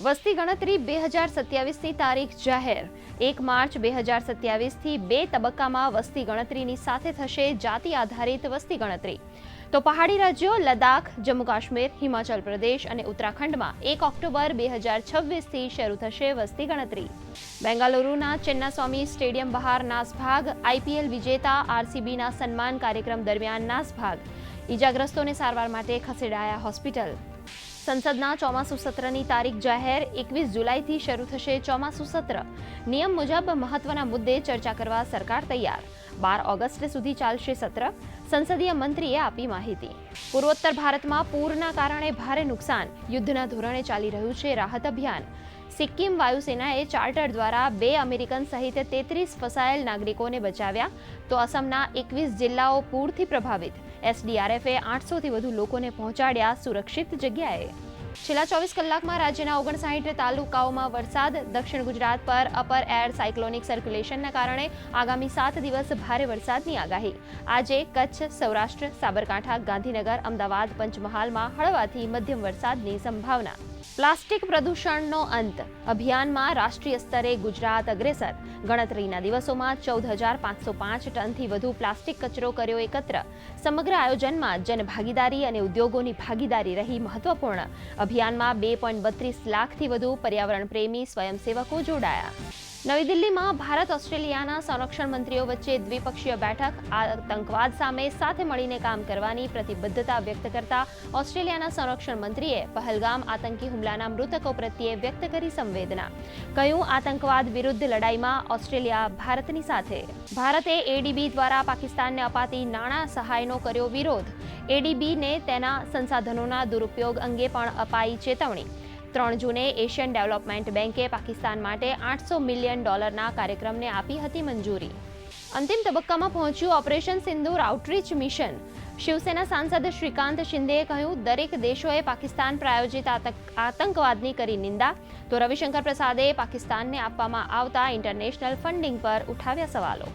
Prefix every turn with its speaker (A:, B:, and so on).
A: વસ્તી ગણતરી 2027ની તારીખ જાહેર। 1 માર્ચ 2027થી 2 તબક્કામાં વસ્તી ગણતરીની સાથે થશે જાતિ આધારિત વસ્તી ગણતરી। તો પહાડી રાજ્યો લદ્દાખ, જમ્મુ કાશ્મીર, હિમાચલ પ્રદેશ અને ઉત્તરાખંડમાં 1 ઓક્ટોબર 2026થી શરૂ થશે વસ્તી ગણતરી। બેંગાલુરુના ચેન્નાસ્વામી સ્ટેડિયમ બહાર નાસભાગ। IPL વિજેતા RCBના સન્માન કાર્યક્રમ દરમિયાન નાસભાગ। ઈજાગ્રસ્તોને સારવાર માટે ખસેડાયા હોસ્પિટલ। સંસદના ચોમાસુ સત્રની તારીખ જાહેર। 21 જુલાઈથી શરૂ થશે ચોમાસુ સત્ર। નિયમ મુજબ મહત્વના મુદ્દે ચર્ચા કરવા સરકાર તૈયાર। 12 ઓગસ્ટ સુધી ચાલશે સત્ર, સંસદીય મંત્રીએ આપી માહિતી। પૂર્વોત્તર ભારતમાં પૂરના કારણે ભારે નુકસાન, યુદ્ધના ધોરણે ચાલી રહ્યું છે રાહત અભિયાન। સિક્કિમ વાયુસેનાએ ચાર્ટર દ્વારા 2 અમેરિકન સહિત 33 ફસાયેલ નાગરિકોને બચાવ્યા। તો અસમના 21 જિલ્લાઓ પૂરથી પ્રભાવિત। SDRFએ 800થી વધુ લોકોને પહોંચાડ્યા સુરક્ષિત જગ્યાએ। છેલ્લા 24 કલાકમાં રાજ્યના 59 તાલુકાઓમાં વરસાદ। દક્ષિણ ગુજરાત પર અપર એર સાયક્લોનિક સર્ક્યુલેશનના કારણે આગામી 7 દિવસ ભારે વરસાદની આગાહી। આજે કચ્છ, સૌરાષ્ટ્ર, સાબરકાંઠા, ગાંધીનગર, અમદાવાદ, પંચમહાલમાં હળવાથી મધ્યમ વરસાદની સંભાવના। પ્લાસ્ટિક પ્રદૂષણનો અંત અભિયાનમાં રાષ્ટ્રીય સ્તરે ગુજરાત અગ્રેસર। ગણતરીના દિવસોમાં 14,505 ટનથી વધુ પ્લાસ્ટિક કચરો કર્યો એકત્ર। સમગ્ર આયોજનમાં જનભાગીદારી અને ઉદ્યોગોની ભાગીદારી રહી મહત્વપૂર્ણ। અભિયાનમાં 2.32 લાખથી વધુ પર્યાવરણ પ્રેમી સ્વયંસેવકો જોડાયા। નવી દિલ્હીમાં ભારત ઓસ્ટ્રેલિયાના સંરક્ષણ મંત્રીઓ વચ્ચે દ્વિપક્ષીય બેઠક। આતંકવાદ સામે સાથે મળીને કામ કરવાની પ્રતિબદ્ધતા વ્યક્ત કરતા ઓસ્ટ્રેલિયાના સંરક્ષણ મંત્રીએ પહલગામ આતંકી હુમલાના મૃતકો પ્રત્યે વ્યક્ત કરી સંવેદના। કહ્યું, આતંકવાદ વિરુદ્ધ લડાઈમાં ઓસ્ટ્રેલિયા ભારતની સાથે। ભારતે ADB દ્વારા પાકિસ્તાનને અપાતી નાણાં સહાયનો કર્યો વિરોધ। ADBને તેના સંસાધનોના દુરુપયોગ અંગે પણ અપાઈ ચેતવણી। 3 જૂને એશિયન ડેવલપમેન્ટ બેંકે પાકિસ્તાન માટે $800 મિલિયન કાર્યક્રમને આપી હતી મંજૂરી। અંતિમ તબક્કામાં પહોંચ્યું ઓપરેશન સિંદૂર આઉટરીચ મિશન। શિવસેના સાંસદ શ્રીકાંત શિંદેએ કહ્યું, દરેક દેશોએ પાકિસ્તાન પ્રાયોજિત આતંકવાદની કરી નિંદા। તો રવિશંકર પ્રસાદે પાકિસ્તાનને આપવામાં આવતા ઇન્ટરનેશનલ ફંડિંગ પર ઉઠાવ્યા સવાલો।